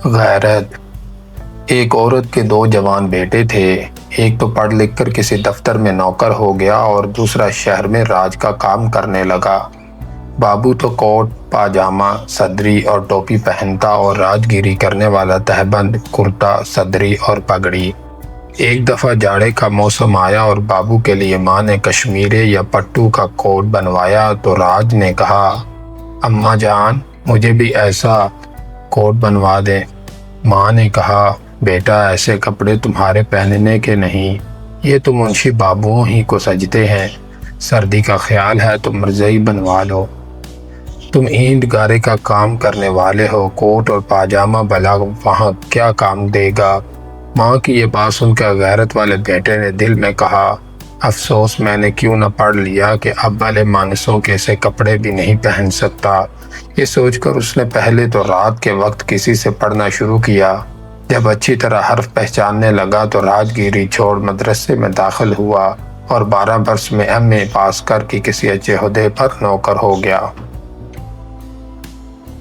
غیرت۔ ایک عورت کے دو جوان بیٹے تھے۔ ایک تو پڑھ لکھ کر کسی دفتر میں نوکر ہو گیا اور دوسرا شہر میں راج کا کام کرنے لگا۔ بابو تو کوٹ پاجامہ صدری اور ٹوپی پہنتا اور راج گیری کرنے والا تہبند کرتا صدری اور پگڑی۔ ایک دفعہ جاڑے کا موسم آیا اور بابو کے لیے ماں نے کشمیرے یا پٹو کا کوٹ بنوایا تو راج نے کہا، اماں جان مجھے بھی ایسا کوٹ بنوا دیں۔ ماں نے کہا، بیٹا ایسے کپڑے تمہارے پہننے کے نہیں، یہ تو منشی بابوؤں ہی کو سجتے ہیں۔ سردی کا خیال ہے تو مرزائی بنوا لو۔ تم اینٹ گارے کا کام کرنے والے ہو، کوٹ اور پاجامہ بھلا وہاں کیا کام دے گا؟ ماں کی یہ بات سن کر غیرت والے بیٹے نے دل میں کہا، افسوس میں نے کیوں نہ پڑھ لیا کہ اب بھلے مانسوں کے سے کپڑے بھی نہیں پہن سکتا۔ یہ سوچ کر اس نے پہلے تو رات کے وقت کسی سے پڑھنا شروع کیا۔ جب اچھی طرح حرف پہچاننے لگا تو راج گیری چھوڑ مدرسے میں داخل ہوا اور 12 برس میں ایم اے پاس کر کے کسی اچھے عہدے پر نوکر ہو گیا۔